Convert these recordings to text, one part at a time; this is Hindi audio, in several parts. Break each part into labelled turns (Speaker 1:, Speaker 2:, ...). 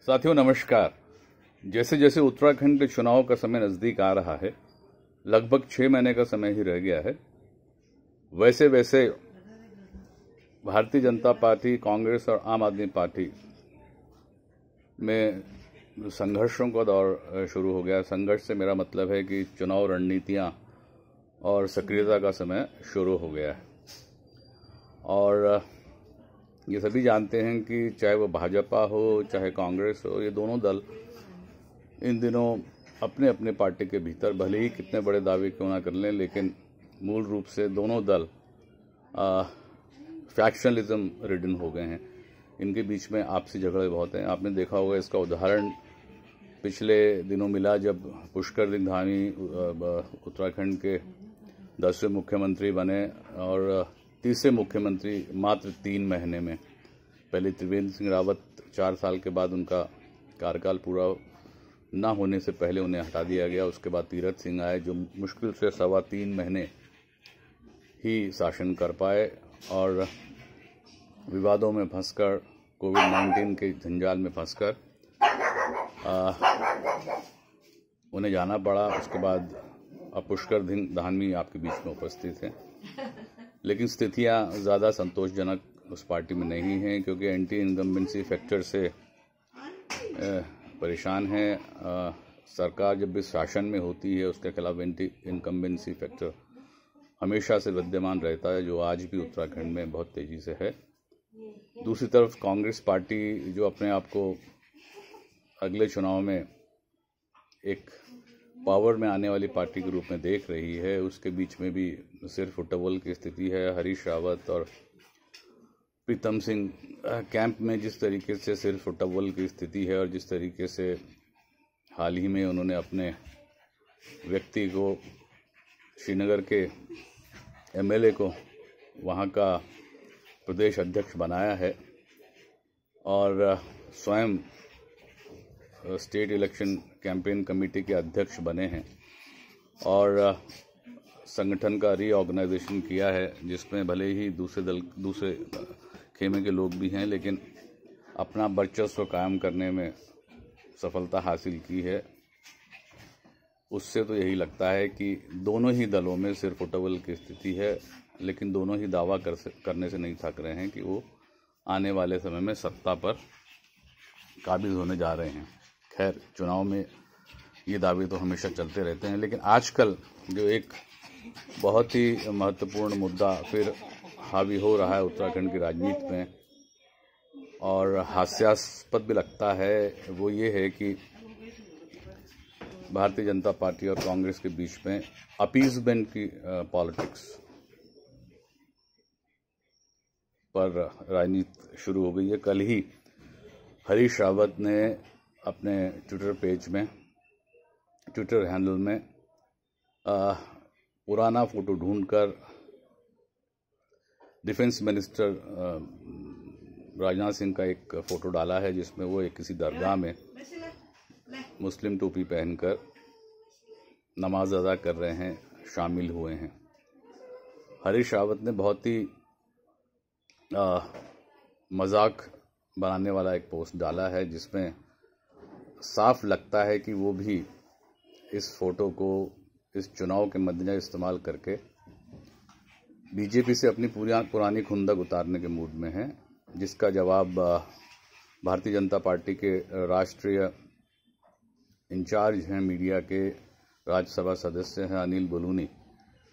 Speaker 1: साथियों नमस्कार। जैसे जैसे उत्तराखंड के चुनाव का समय नजदीक आ रहा है, लगभग 6 महीने का समय ही रह गया है, वैसे वैसे भारतीय जनता पार्टी, कांग्रेस और आम आदमी पार्टी में संघर्षों का दौर शुरू हो गया। संघर्ष से मेरा मतलब है कि चुनाव रणनीतियां और सक्रियता का समय शुरू हो गया है। और ये सभी जानते हैं कि चाहे वो भाजपा हो चाहे कांग्रेस हो, ये दोनों दल इन दिनों अपने अपने पार्टी के भीतर भले ही कितने बड़े दावे क्यों ना कर लें, लेकिन मूल रूप से दोनों दल फैक्शनलिज्म रिडन हो गए हैं। इनके बीच में आपसी झगड़े बहुत हैं। आपने देखा होगा, इसका उदाहरण पिछले दिनों मिला जब पुष्कर सिंह धामी उत्तराखंड के 10वें मुख्यमंत्री बने और तीसरे मुख्यमंत्री मात्र 3 महीने में। पहले त्रिवेंद्र सिंह रावत 4 साल के बाद उनका कार्यकाल पूरा ना होने से पहले उन्हें हटा दिया गया। उसके बाद तीरथ सिंह आए जो मुश्किल से 3.25 महीने ही शासन कर पाए और विवादों में फंसकर, कोविड-19 के जंजाल में फंसकर उन्हें जाना पड़ा। उसके बाद अब पुष्कर सिंह धामी आपके बीच में उपस्थित हैं, लेकिन स्थितियां ज़्यादा संतोषजनक उस पार्टी में नहीं हैं क्योंकि एंटी इनकम्बेंसी फैक्टर से परेशान है। सरकार जब भी शासन में होती है उसके खिलाफ एंटी इनकम्बेंसी फैक्टर हमेशा से विद्यमान रहता है, जो आज भी उत्तराखंड में बहुत तेजी से है। दूसरी तरफ कांग्रेस पार्टी जो अपने आप को अगले चुनाव में एक पावर में आने वाली पार्टी के रूप में देख रही है, उसके बीच में भी सिर फुटबॉल की स्थिति है। हरीश रावत और प्रीतम सिंह कैंप में जिस तरीके से सिर फुटबॉल की स्थिति है और जिस तरीके से हाल ही में उन्होंने अपने व्यक्ति को, श्रीनगर के एमएलए को वहां का प्रदेश अध्यक्ष बनाया है और स्वयं स्टेट इलेक्शन कैंपेन कमेटी के अध्यक्ष बने हैं और संगठन का रीऑर्गेनाइजेशन किया है, जिसमें भले ही दूसरे खेमे के लोग भी हैं, लेकिन अपना वर्चस्व कायम करने में सफलता हासिल की है। उससे तो यही लगता है कि दोनों ही दलों में सिर फुटबॉल की स्थिति है, लेकिन दोनों ही दावा करने से नहीं थक रहे हैं कि वो आने वाले समय में सत्ता पर काबिज होने जा रहे हैं। खैर, चुनाव में ये दावे तो हमेशा चलते रहते हैं, लेकिन आजकल जो एक बहुत ही महत्वपूर्ण मुद्दा फिर हावी हो रहा है उत्तराखंड की राजनीति में और हास्यास्पद भी लगता है, वो ये है कि भारतीय जनता पार्टी और कांग्रेस के बीच में अपीजमेंट की पॉलिटिक्स पर राजनीति शुरू हो गई है। कल ही हरीश रावत ने अपने ट्विटर हैंडल में पुराना फोटो ढूंढकर डिफेंस मिनिस्टर राजनाथ सिंह का एक फोटो डाला है, जिसमें वो एक किसी दरगाह में मुस्लिम टोपी पहनकर नमाज अदा कर रहे हैं, शामिल हुए हैं। हरीश रावत ने बहुत ही मजाक बनाने वाला एक पोस्ट डाला है, जिसमें साफ लगता है कि वो भी इस फोटो को इस चुनाव के मद्देनजर इस्तेमाल करके बीजेपी से अपनी पुरानी खुंदक उतारने के मूड में है, जिसका जवाब भारतीय जनता पार्टी के राष्ट्रीय इंचार्ज हैं मीडिया के, राज्यसभा सदस्य हैं अनिल बलूनी।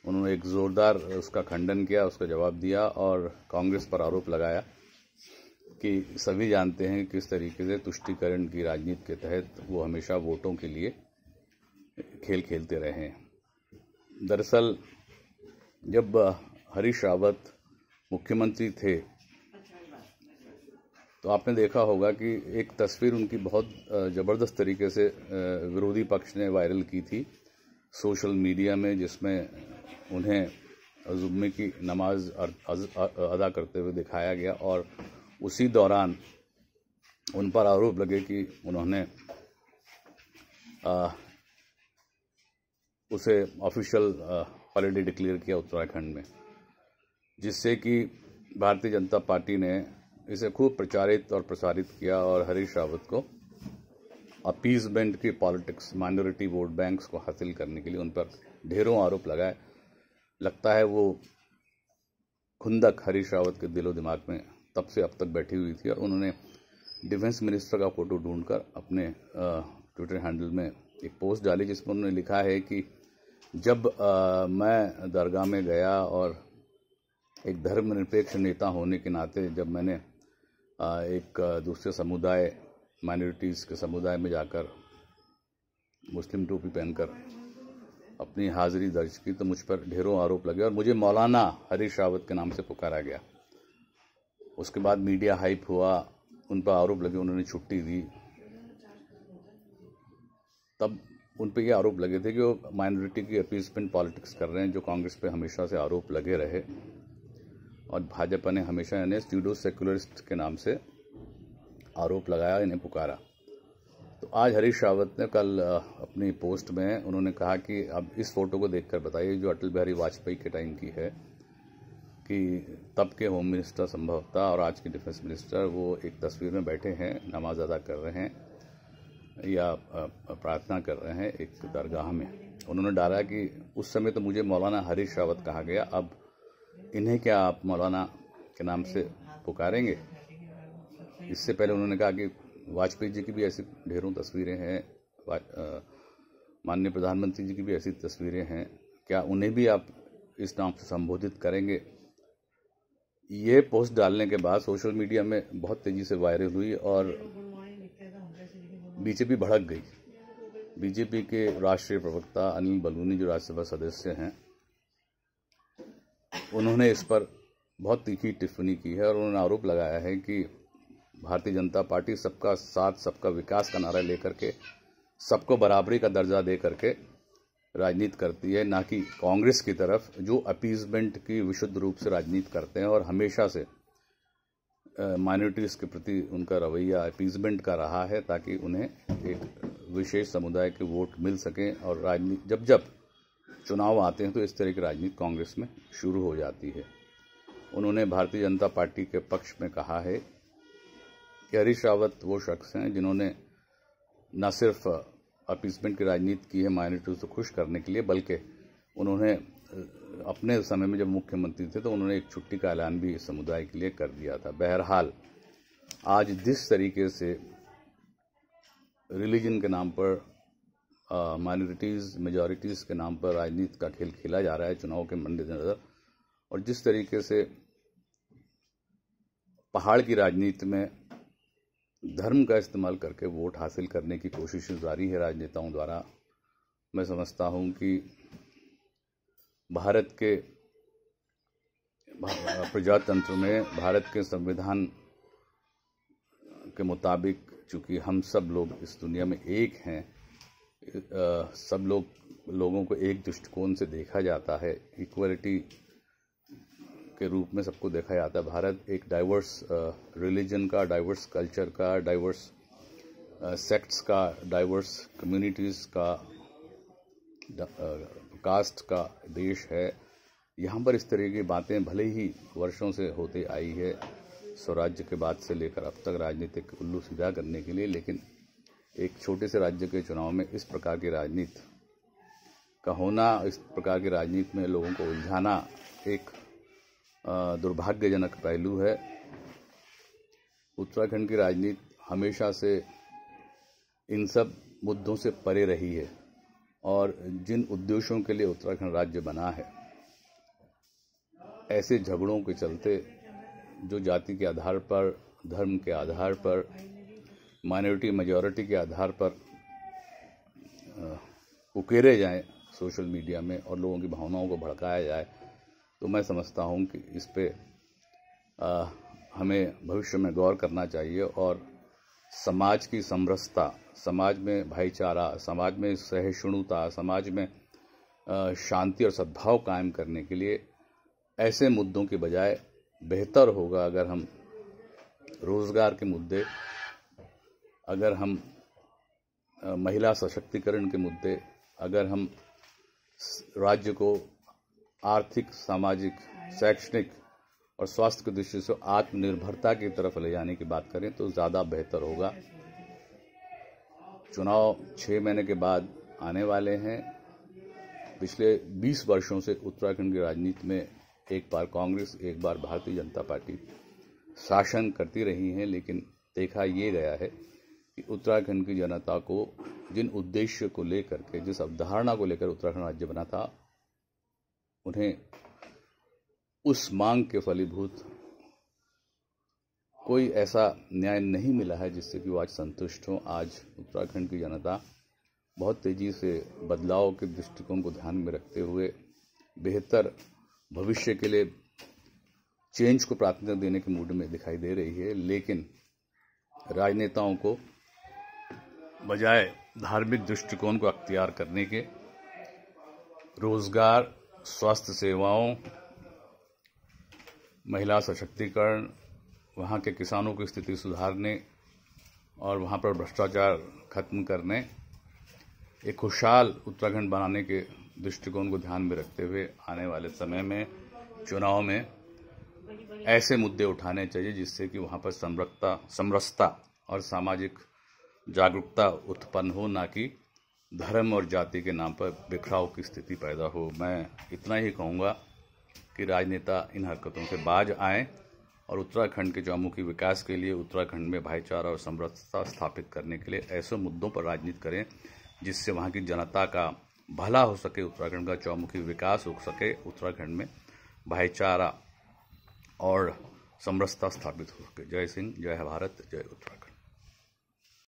Speaker 1: उन्होंने एक जोरदार उसका खंडन किया, उसका जवाब दिया और कांग्रेस पर आरोप लगाया कि सभी जानते हैं किस तरीके से तुष्टीकरण की राजनीति के तहत वो हमेशा वोटों के लिए खेल खेलते रहे हैं। दरअसल जब हरीश रावत मुख्यमंत्री थे तो आपने देखा होगा कि एक तस्वीर उनकी बहुत ज़बरदस्त तरीके से विरोधी पक्ष ने वायरल की थी सोशल मीडिया में, जिसमें उन्हें जुम्मे की नमाज अदा करते हुए दिखाया गया और उसी दौरान उन पर आरोप लगे कि उन्होंने उसे ऑफिशियल हॉलिडे डिक्लेयर किया उत्तराखंड में, जिससे कि भारतीय जनता पार्टी ने इसे खूब प्रचारित और प्रसारित किया और हरीश रावत को अपीजमेंट की पॉलिटिक्स, माइनॉरिटी वोट बैंक्स को हासिल करने के लिए उन पर ढेरों आरोप लगाए। लगता है वो खुंदक हरीश रावत के दिलो दिमाग में तब से अब तक बैठी हुई थी और उन्होंने डिफेंस मिनिस्टर का फोटो ढूंढकर अपने ट्विटर हैंडल में एक पोस्ट डाली जिसमें उन्होंने लिखा है कि जब मैं दरगाह में गया और एक धर्मनिरपेक्ष नेता होने के नाते जब मैंने एक दूसरे समुदाय, माइनॉरिटीज़ के समुदाय में जाकर मुस्लिम टोपी पहनकर अपनी हाजिरी दर्ज की तो मुझ पर ढेरों आरोप लगे और मुझे मौलाना हरीश रावत के नाम से पुकारा गया। उसके बाद मीडिया हाइप हुआ, उन पर आरोप लगे, उन्होंने छुट्टी दी। तब उन पर ये आरोप लगे थे कि वो माइनॉरिटी की अपीसमेंट पॉलिटिक्स कर रहे हैं, जो कांग्रेस पे हमेशा से आरोप लगे रहे और भाजपा ने हमेशा इन्हें स्यूडो सेकुलरिस्ट के नाम से आरोप लगाया, इन्हें पुकारा। तो आज हरीश रावत ने कल अपनी पोस्ट में उन्होंने कहा कि अब इस फोटो को देखकर बताइए जो अटल बिहारी वाजपेयी के टाइम की है, कि तब के होम मिनिस्टर संभवतः और आज के डिफेंस मिनिस्टर वो एक तस्वीर में बैठे हैं, नमाज अदा कर रहे हैं या प्रार्थना कर रहे हैं एक दरगाह में। उन्होंने डाला कि उस समय तो मुझे मौलाना हरीश रावत कहा गया, अब इन्हें क्या आप मौलाना के नाम से पुकारेंगे। इससे पहले उन्होंने कहा कि वाजपेयी जी की भी ऐसी ढेरों तस्वीरें हैं, माननीय प्रधानमंत्री जी की भी ऐसी तस्वीरें हैं, क्या उन्हें भी आप इस नाम से संबोधित करेंगे। ये पोस्ट डालने के बाद सोशल मीडिया में बहुत तेजी से वायरल हुई और बीजेपी भड़क गई। बीजेपी के राष्ट्रीय प्रवक्ता अनिल बलूनी जो राज्यसभा सदस्य हैं, उन्होंने इस पर बहुत तीखी टिप्पणी की है और उन्होंने आरोप लगाया है कि भारतीय जनता पार्टी सबका साथ सबका विकास का नारा लेकर के सबको बराबरी का दर्जा दे करके राजनीति करती है, ना कि कांग्रेस की तरफ जो अपीजमेंट की विशुद्ध रूप से राजनीति करते हैं और हमेशा से माइनॉरिटीज़ के प्रति उनका रवैया अपीजमेंट का रहा है ताकि उन्हें एक विशेष समुदाय के वोट मिल सकें। और राजनीति जब जब चुनाव आते हैं तो इस तरह की राजनीति कांग्रेस में शुरू हो जाती है। उन्होंने भारतीय जनता पार्टी के पक्ष में कहा है कि हरीश रावत वो शख्स हैं जिन्होंने न सिर्फ अपीसमेंट की राजनीति की है माइनॉरिटीज़ को खुश करने के लिए, बल्कि उन्होंने अपने समय में जब मुख्यमंत्री थे तो उन्होंने एक छुट्टी का ऐलान भी इस समुदाय के लिए कर दिया था। बहरहाल आज जिस तरीके से रिलीजन के नाम पर, माइनॉरिटीज़ मेजॉरिटीज़ के नाम पर राजनीति का खेल खेला जा रहा है चुनाव के मद्देनजर, और जिस तरीके से पहाड़ की राजनीति में धर्म का इस्तेमाल करके वोट हासिल करने की कोशिश जारी है राजनेताओं द्वारा, मैं समझता हूं कि भारत के प्रजातंत्र में, भारत के संविधान के मुताबिक, चूंकि हम सब लोग इस दुनिया में एक हैं, सब लोगों को एक दृष्टिकोण से देखा जाता है, इक्वलिटी के रूप में सबको देखा जाता है। भारत एक डाइवर्स रिलीजन का, डाइवर्स कल्चर का, डाइवर्स सेक्ट्स का, डाइवर्स कम्युनिटीज़ का, कास्ट का देश है। यहाँ पर इस तरह की बातें भले ही वर्षों से होते आई है, स्वराज्य के बाद से लेकर अब तक राजनीतिक उल्लू सीधा करने के लिए, लेकिन एक छोटे से राज्य के चुनाव में इस प्रकार की राजनीति का होना, इस प्रकार की राजनीति में लोगों को उलझाना एक दुर्भाग्यजनक पहलू है। उत्तराखंड की राजनीति हमेशा से इन सब मुद्दों से परे रही है और जिन उद्देश्यों के लिए उत्तराखंड राज्य बना है, ऐसे झगड़ों के चलते जो जाति के आधार पर, धर्म के आधार पर, माइनॉरिटी मेजॉरिटी के आधार पर उकेरे जाएं सोशल मीडिया में और लोगों की भावनाओं को भड़काया जाए, तो मैं समझता हूं कि इस पे हमें भविष्य में गौर करना चाहिए और समाज की समरसता, समाज में भाईचारा, समाज में सहिष्णुता, समाज में शांति और सद्भाव कायम करने के लिए ऐसे मुद्दों के बजाय बेहतर होगा अगर हम रोजगार के मुद्दे, अगर हम महिला सशक्तिकरण के मुद्दे, अगर हम राज्य को आर्थिक, सामाजिक, शैक्षणिक और स्वास्थ्य की दृष्टि से आत्मनिर्भरता की तरफ ले जाने की बात करें तो ज़्यादा बेहतर होगा। चुनाव 6 महीने के बाद आने वाले हैं। पिछले 20 वर्षों से उत्तराखंड की राजनीति में एक बार कांग्रेस, एक बार भारतीय जनता पार्टी शासन करती रही हैं, लेकिन देखा ये गया है कि उत्तराखंड की जनता को जिन उद्देश्य को लेकर के, जिस अवधारणा को लेकर उत्तराखंड राज्य बना था, उन्हें उस मांग के फलीभूत कोई ऐसा न्याय नहीं मिला है जिससे कि वो आज संतुष्ट हों। आज उत्तराखंड की जनता बहुत तेजी से बदलाव के दृष्टिकोण को ध्यान में रखते हुए बेहतर भविष्य के लिए चेंज को प्राथमिकता देने के मूड में दिखाई दे रही है। लेकिन राजनेताओं को बजाय धार्मिक दृष्टिकोण को अख्तियार करने के, रोजगार, स्वास्थ्य सेवाओं, महिला सशक्तिकरण, वहाँ के किसानों की स्थिति सुधारने और वहाँ पर भ्रष्टाचार खत्म करने, एक खुशहाल उत्तराखंड बनाने के दृष्टिकोण को ध्यान में रखते हुए आने वाले समय में चुनाव में ऐसे मुद्दे उठाने चाहिए जिससे कि वहाँ पर समरसता और सामाजिक जागरूकता उत्पन्न हो, ना कि धर्म और जाति के नाम पर बिखराव की स्थिति पैदा हो। मैं इतना ही कहूँगा कि राजनेता इन हरकतों से बाज आएं और उत्तराखंड के चौमुखी विकास के लिए, उत्तराखंड में भाईचारा और समरसता स्थापित करने के लिए ऐसे मुद्दों पर राजनीति करें जिससे वहाँ की जनता का भला हो सके, उत्तराखंड का चौमुखी विकास हो सके, उत्तराखंड में भाईचारा और समरसता स्थापित हो सके। जय सिंह, जय भारत, जय उत्तराखंड।